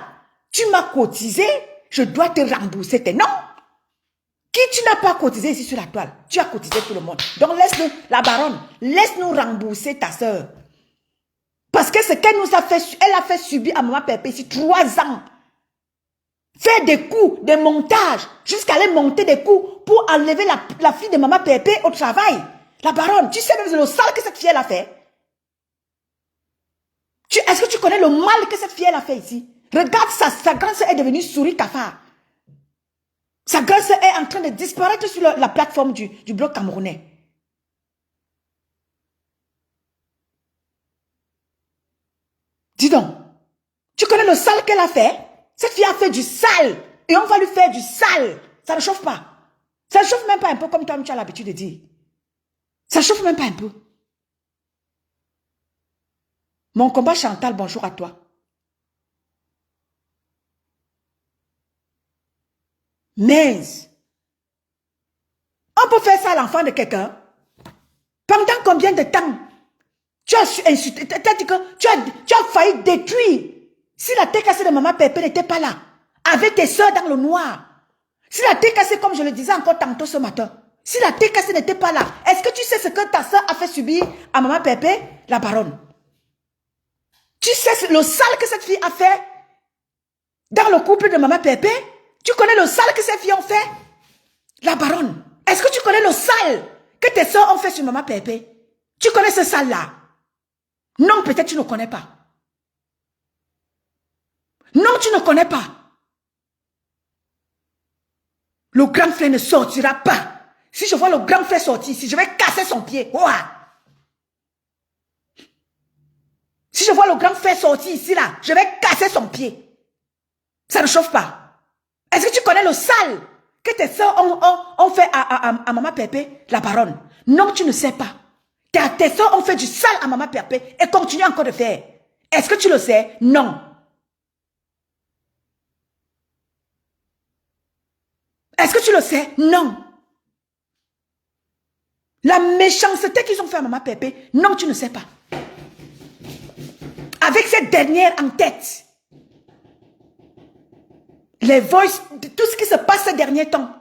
tu m'as cotisé, je dois te rembourser tes noms. Qui tu n'as pas cotisé ici sur la toile? Tu as cotisé tout le monde. Donc laisse-nous, la baronne, laisse-nous rembourser ta soeur. Parce que ce qu'elle nous a fait, elle a fait subir à Maman Pépé ici 3 ans. Faire des coups, des montages, jusqu'à aller monter des coups pour enlever la fille de Maman Pépé au travail. La baronne, tu sais même le sale que cette fille elle a fait. Est-ce que tu connais le mal que cette fille elle a fait ici? Regarde sa grande soeur est devenue souris cafard. Sa grande soeur est en train de disparaître sur la plateforme du bloc camerounais. Dis donc, tu connais le sale qu'elle a fait? Cette fille a fait du sale. Et on va lui faire du sale. Ça ne chauffe pas. Ça ne chauffe même pas un peu comme toi tu as l'habitude de dire. Ça ne chauffe même pas un peu. Mon combat Chantal, bonjour à toi. Mais, on peut faire ça à l'enfant de quelqu'un? Pendant combien de temps? Tu as insulté, tu as failli détruire. Si la tête cassée de Maman Pépé n'était pas là, avec tes soeurs dans le noir, si la tête cassée, comme je le disais encore tantôt ce matin, si la tête cassée n'était pas là, est-ce que tu sais ce que ta soeur a fait subir à Maman Pépé, la baronne? Tu sais le sale que cette fille a fait dans le couple de Maman Pépé? Tu connais le sale que ces filles ont fait? La baronne, est-ce que tu connais le sale que tes soeurs ont fait sur Maman Pépé? Tu connais ce sale-là? Non, peut-être tu ne connais pas. Non, tu ne connais pas. Le grand frère ne sortira pas. Si je vois le grand frère sortir ici, je vais casser son pied. Ouah. Si je vois le grand frère sortir ici, là, je vais casser son pied. Ça ne chauffe pas. Est-ce que tu connais le sale que tes soeurs ont fait à Maman Pépé, la baronne? Non, tu ne sais pas. Tes soeurs ont fait du sale à Maman Pépé et continuent encore de faire. Est-ce que tu le sais? Non. Est-ce que tu le sais? Non. La méchanceté qu'ils ont fait à Maman Pépé, non, tu ne sais pas. Avec cette dernière en tête, les voices, tout ce qui se passe ces derniers temps,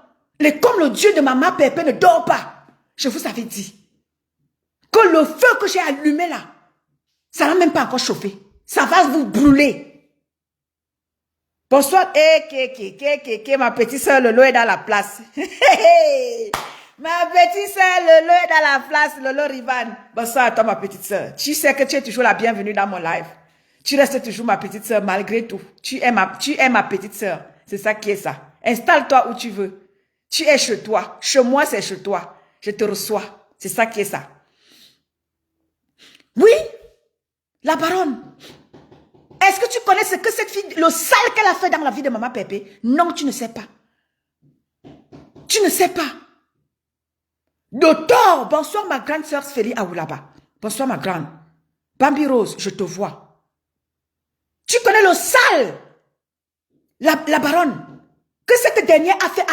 comme le Dieu de Maman Pépé ne dort pas, je vous avais dit que le feu que j'ai allumé là, ça n'a même pas encore chauffé. Ça va vous brûler. Bonsoir. Ma petite soeur Lolo est dans la place. Ma petite soeur Lolo est dans la place. Lolo Rivan. Bonsoir à toi ma petite soeur. Tu sais que tu es toujours la bienvenue dans mon live. Tu restes toujours ma petite soeur malgré tout. Tu es ma petite soeur. C'est ça qui est ça. Installe-toi où tu veux. Tu es chez toi. Chez moi, c'est chez toi. Je te reçois. C'est ça qui est ça. Oui, la baronne. Est-ce que tu connais ce que cette fille, le sale qu'elle a fait dans la vie de Maman Pépé? Non, tu ne sais pas. Tu ne sais pas. Le tort. Bonsoir ma grande sœur Sfélie Aoulaba. Bonsoir ma grande. Bambi Rose, je te vois. Tu connais le sale, la baronne, que cette dernière a fait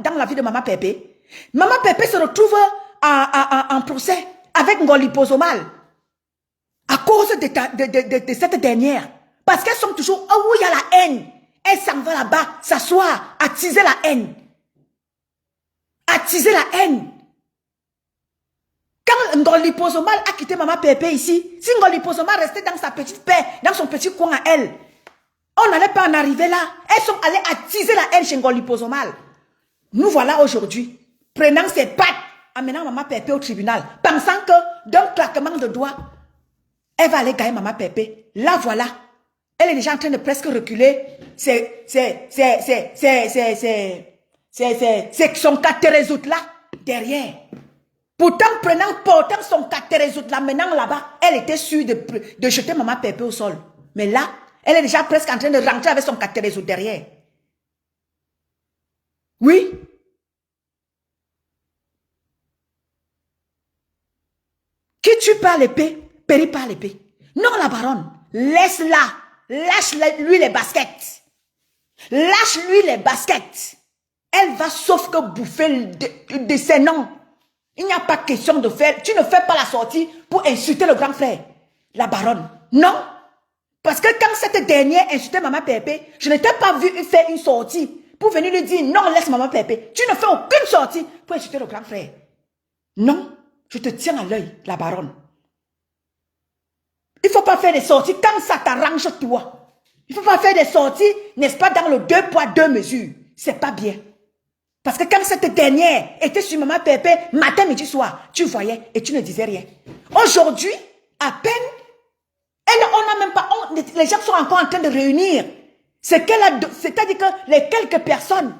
dans la vie de Maman Pépé. Maman Pépé se retrouve en procès avec Ngoli Pozomal à cause de cette dernière. Parce qu'elles sont toujours où il y a la haine. Elle s'en va là-bas, s'asseoir, attiser la haine. Attiser la haine. Quand Ngoli Pozomal a quitté Maman Pépé ici, si Ngoli Pozomal restait dans sa petite paix, dans son petit coin à elle, on n'allait pas en arriver là. Elles sont allées attiser la haine chez Ngoli Pozomal. Nous voilà aujourd'hui, prenant ses pattes, amenant Maman Pépé au tribunal, pensant que d'un claquement de doigts, elle va aller gagner Maman Pépé. Là voilà, elle est déjà en train de presque reculer. C'est son catérézoute là, derrière. Pourtant, portant son catérézoute là, menant là-bas, elle était sûre de jeter Maman Pépé au sol. Mais là, elle est déjà presque en train de rentrer avec son catérézoute derrière. Oui. Qui tue par l'épée, périt par l'épée. Non, la baronne, laisse-la. Lâche-lui les baskets. Lâche-lui les baskets. Elle va sauf que bouffer de ses noms. Il n'y a pas question de faire. Tu ne fais pas la sortie pour insulter le grand frère. La baronne. Non. Parce que quand cette dernière insultait Maman Pépé, je ne t'ai pas vu faire une sortie pour venir lui dire non, laisse Maman Pépé. Tu ne fais aucune sortie pour insulter le grand frère. Non. Je te tiens à l'œil, la baronne. Il ne faut pas faire des sorties quand ça t'arrange toi. Il ne faut pas faire des sorties, n'est-ce pas, dans le 2 poids 2 mesures. C'est pas bien. Parce que quand cette dernière était sur Maman Pépé, matin, midi, soir, tu voyais et tu ne disais rien. Aujourd'hui, à peine, on n'a même pas, les gens sont encore en train de réunir. C'est-à-dire que les quelques personnes,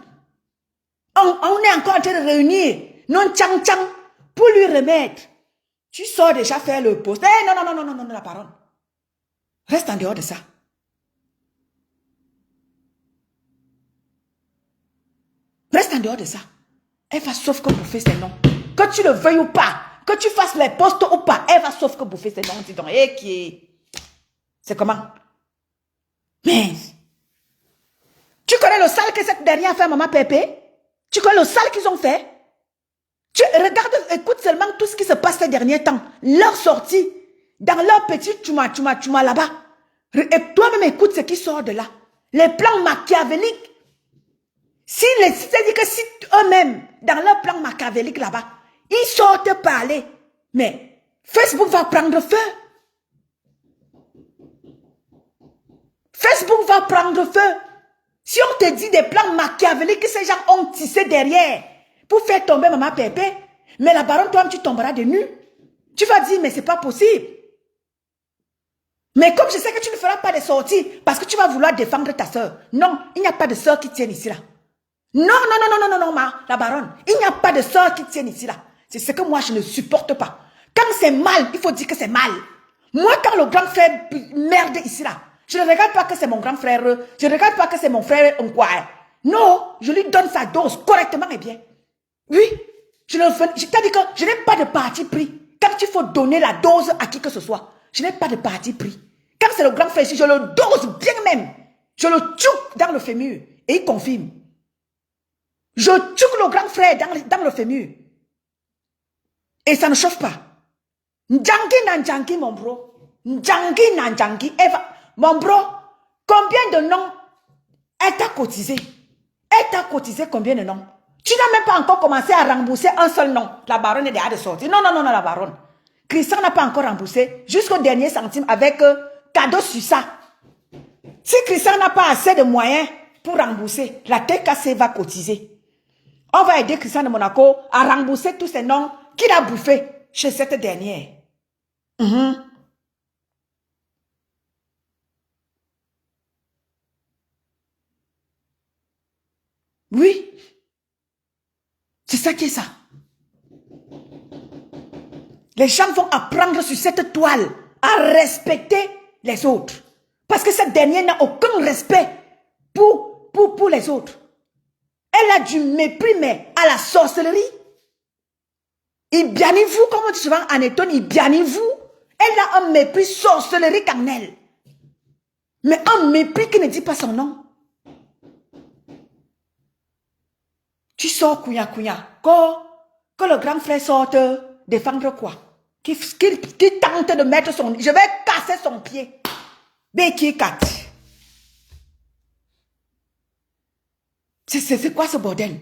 on est encore en train de réunir, non tchang tchang, pour lui remettre. Tu sors déjà faire le poste. Eh, non, la parole. Reste en dehors de ça. Reste en dehors de ça. Elle va sauf que bouffer ses noms. Que tu le veuilles ou pas, que tu fasses les postes ou pas, elle va sauf que bouffer ses noms. Dis donc, c'est comment? Mais, tu connais le sale que cette dernière a fait, Maman Pépé? Tu connais le sale qu'ils ont fait? Tu regardes, écoute seulement tout ce qui se passe ces derniers temps. Leur sortie, dans leur petit tchouma là-bas. Et toi-même écoute ce qui sort de là. Les plans machiavéliques. C'est-à-dire que si eux-mêmes, dans leur plan machiavélique là-bas, ils sortent parler, mais Facebook va prendre feu. Facebook va prendre feu. Si on te dit des plans machiavéliques que ces gens ont tissé derrière, pour faire tomber Maman Pépé, mais la baronne, toi, tu tomberas de nu. Tu vas dire, mais c'est pas possible. Mais comme je sais que tu ne feras pas de sorties, parce que tu vas vouloir défendre ta soeur. Non, il n'y a pas de soeur qui tienne ici là. Non, la baronne. Il n'y a pas de soeur qui tienne ici là. C'est ce que moi je ne supporte pas. Quand c'est mal, il faut dire que c'est mal. Moi, quand le grand frère merde ici là, je ne regarde pas que c'est mon grand frère, je ne regarde pas que c'est mon frère non, je lui donne sa dose correctement et bien. Oui, je t'ai dit que je n'ai pas de parti pris. Quand il faut donner la dose à qui que ce soit, je n'ai pas de parti pris. Quand c'est le grand frère ici, je le dose bien même. Je le tchouk dans le fémur et il confirme. Je tchouk le grand frère dans le fémur. Et ça ne chauffe pas. Ndjangi mon bro. Ndjangi. Mon bro, combien de noms elle t'a cotisé? Elle t'a cotisé combien de noms? Tu n'as même pas encore commencé à rembourser un seul nom. La baronne est déjà de sortir. Non, la baronne. Christian n'a pas encore remboursé jusqu'au dernier centime avec cadeau sur ça. Si Christian n'a pas assez de moyens pour rembourser, la TKC va cotiser. On va aider Christian de Monaco à rembourser tous ces noms qu'il a bouffés chez cette dernière. Oui. C'est ça qui est ça. Les gens vont apprendre sur cette toile à respecter les autres. Parce que cette dernière n'a aucun respect pour les autres. Elle a du mépris, mais à la sorcellerie. Ibiani-vous, comme on dit souvent en étonne, Ibiani-vous. Elle a un mépris sorcellerie en elle. Mais un mépris qui ne dit pas son nom. Tu sors Kouya. Que le grand frère sorte défendre quoi? Qui tente de mettre son... Je vais casser son pied. Béki Kat. C'est quoi ce bordel?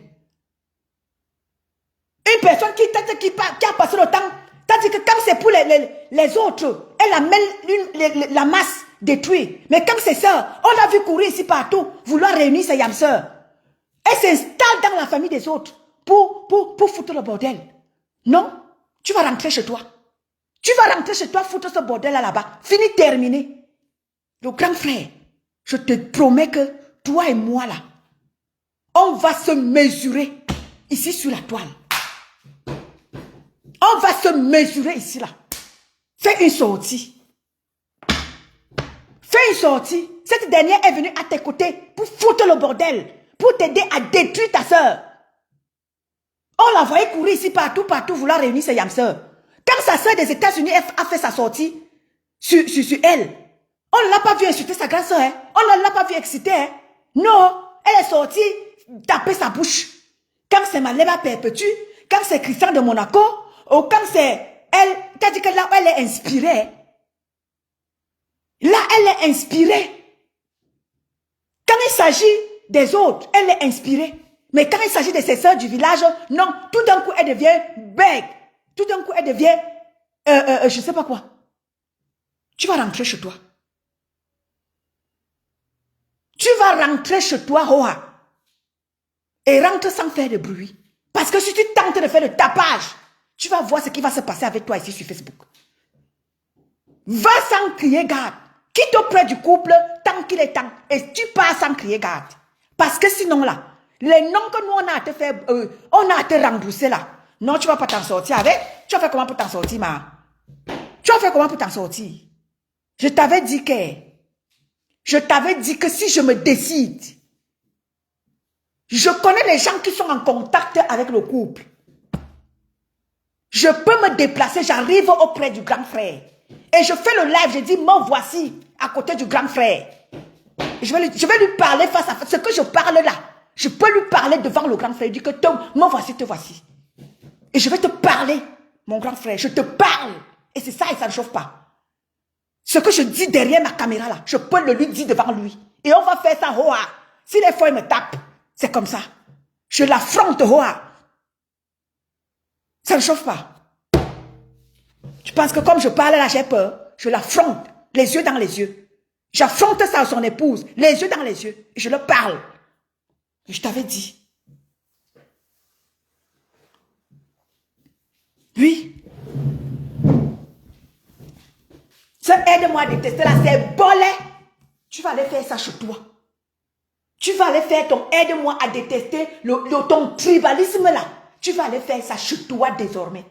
Une personne qui a passé le temps, tandis que quand c'est pour les autres, elle amène la masse détruite. Mais quand c'est ça, on l'a vu courir ici partout, vouloir réunir ses yamseurs. Elle s'installe dans la famille des autres pour foutre le bordel. Non, tu vas rentrer chez toi. Tu vas rentrer chez toi, foutre ce bordel là-bas. Fini, terminé. Le grand frère, je te promets que toi et moi là, on va se mesurer ici sur la toile. On va se mesurer ici là. Fais une sortie. Fais une sortie. Cette dernière est venue à tes côtés pour foutre le bordel, pour t'aider à détruire ta soeur. On la voyait courir ici partout, vouloir réunir ses yamseurs. Quand sa soeur des États-Unis a fait sa sortie sur elle, on ne l'a pas vu insulter sa grande soeur. Hein? On ne l'a pas vu exciter. Hein? Non, elle est sortie taper sa bouche. Quand c'est Maleba Perpétue, quand c'est Christian de Monaco, ou quand c'est elle, t'as dit que là, elle est inspirée. Là, elle est inspirée. Quand il s'agit des autres, elle est inspirée. Mais quand il s'agit de ses sœurs du village, non, tout d'un coup, elle devient bête. Tout d'un coup, elle devient, je ne sais pas quoi. Tu vas rentrer chez toi. Tu vas rentrer chez toi, Hoa. Et rentre sans faire de bruit. Parce que si tu tentes de faire le tapage, tu vas voir ce qui va se passer avec toi ici sur Facebook. Va sans crier garde. Quitte auprès du couple tant qu'il est temps. Et tu pars sans crier garde. Parce que sinon là, les noms que nous on a te fait, on a te rembourser là. Non, tu vas pas t'en sortir avec. Tu vas faire comment pour t'en sortir, ma? Tu vas faire comment pour t'en sortir? Je t'avais dit que si je me décide, je connais les gens qui sont en contact avec le couple. Je peux me déplacer, j'arrive auprès du grand frère. Et je fais le live, je dis, me voici à côté du grand frère. Je vais lui parler face à face. Ce que je parle là, je peux lui parler devant le grand frère. Il dit que me voici, te voici. Et je vais te parler, mon grand frère. Je te parle. Et c'est ça, et ça ne chauffe pas. Ce que je dis derrière ma caméra là, je peux le lui dire devant lui. Et on va faire ça, Hoa. Si les fois il me tape, c'est comme ça. Je l'affronte, Hoa. Ça ne chauffe pas. Tu penses que comme je parle là, j'ai peur? Je l'affronte, les yeux dans les yeux. J'affronte ça à son épouse, les yeux dans les yeux. Et je le parle. Et je t'avais dit. Oui. Ça aide-moi à détester là, c'est bolé. Tu vas aller faire ça chez toi. Tu vas aller faire ton aide-moi à détester ton tribalisme là. Tu vas aller faire ça chez toi désormais.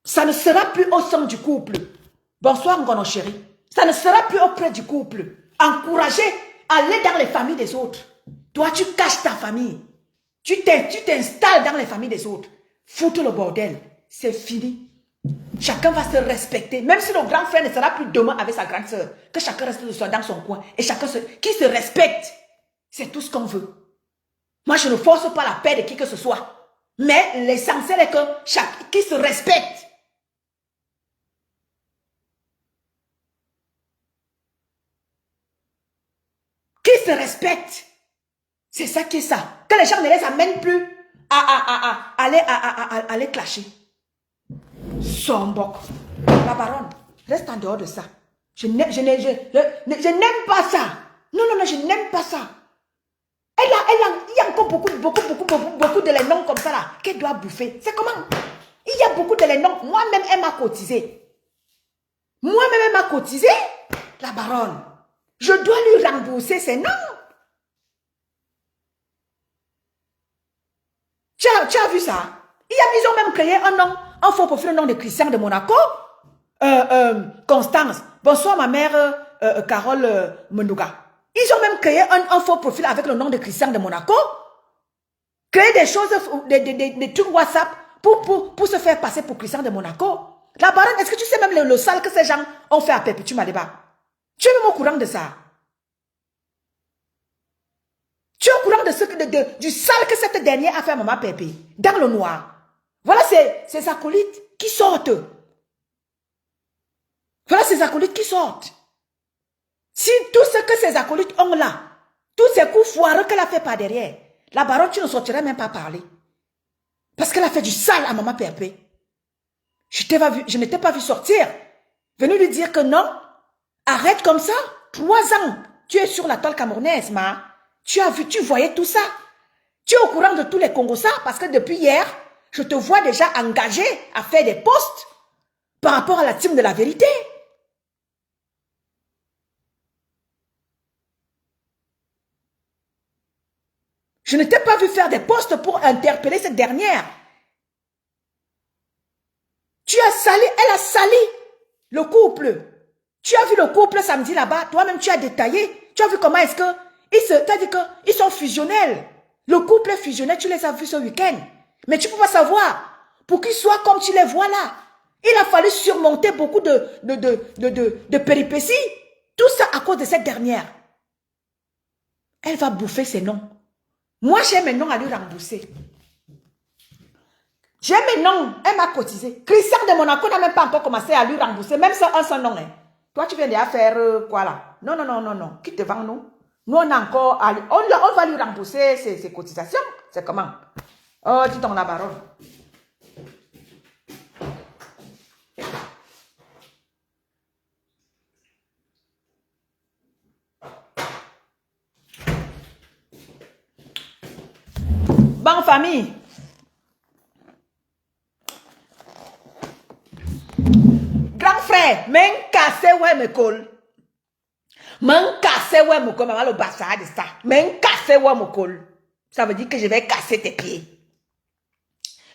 Ça ne sera plus au sein du couple. Bonsoir Ngono chéri. Ça ne sera plus auprès du couple. Encourager, aller dans les familles des autres. Toi, tu caches ta famille. Tu t'installes dans les familles des autres. Foutre le bordel. C'est fini. Chacun va se respecter. Même si le grand frère ne sera plus demain avec sa grande soeur. Que chacun reste dans son coin. Et chacun qui se respecte. C'est tout ce qu'on veut. Moi, je ne force pas la paix de qui que ce soit. Mais l'essentiel est que qui se respecte. Qui se respecte. C'est ça qui est ça. Que les gens ne les amènent plus à aller clasher. Sombok. La baronne, reste en dehors de ça. Je n'aime pas ça. Non, je n'aime pas ça. Il y a encore beaucoup d'éléments comme ça là qu'elle doit bouffer. C'est comment? Il y a beaucoup d'éléments. Moi-même, elle m'a cotisé. La baronne. Je dois lui rembourser ses noms. Tu as vu ça? Ils ont même créé un faux profil, le nom de Christian de Monaco. Constance. Bonsoir ma mère Carole Menouga. Ils ont même créé un faux profil avec le nom de Christian de Monaco. Créer des choses, des trucs WhatsApp pour se faire passer pour Christian de Monaco. La baronne, est-ce que tu sais même le sale que ces gens ont fait à Perpétue Madiba? Tu es même au courant de ça? Tu es au courant du sale que cette dernière a fait à maman Pépé, dans le noir. Voilà ces acolytes qui sortent. Voilà ces acolytes qui sortent. Si tout ce que ces acolytes ont là, tous ces coups foireux qu'elle a fait par derrière, la baronne, tu ne sortirais même pas parler. Parce qu'elle a fait du sale à maman Pépé. Je ne t'ai pas vu sortir. Venez lui dire que non. Arrête comme ça. 3 ans. Tu es sur la toile camerounaise, ma. Tu voyais tout ça. Tu es au courant de tous les Congos parce que depuis hier, je te vois déjà engagé à faire des posts par rapport à la team de la vérité. Je ne t'ai pas vu faire des posts pour interpeller cette dernière. Elle a sali le couple. Tu as vu le couple samedi là-bas, toi-même tu as détaillé. Tu as vu comment est-ce que, t'as dit qu'ils sont fusionnels. Le couple est fusionnel, tu les as vus ce week-end. Mais tu ne peux pas savoir, pour qu'ils soient comme tu les vois là. Il a fallu surmonter beaucoup de péripéties. Tout ça à cause de cette dernière. Elle va bouffer ses noms. Moi, j'ai mes noms à lui rembourser. J'ai mes noms, elle m'a cotisé. Christian de Monaco n'a même pas encore commencé à lui rembourser, même ça, son nom. Hein. Toi, tu viens déjà faire quoi là? Non, non, non, non, non. Quitte devant nous. Nous, on a encore. On va lui rembourser ses cotisations. C'est comment? Oh, dis donc la baronne. Bon, famille. Grand frère, même cassé, ouais, me colle. Même cassé, ouais, me colle. Maman, le bastard de ça. Même cassé, ouais, me colle. Ça veut dire que je vais casser tes pieds.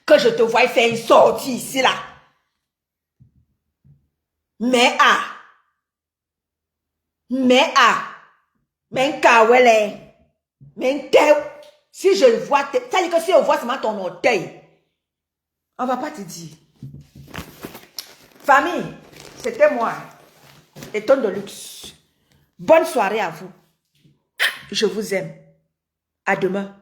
Que je te vois faire une sortie ici, là. Mais même kawele. Même teu. Si je le vois, ça dit que si on voit seulement ton orteil, on va pas te dire. Famille, c'était moi, les tonnes de luxe. Bonne soirée à vous. Je vous aime. À demain.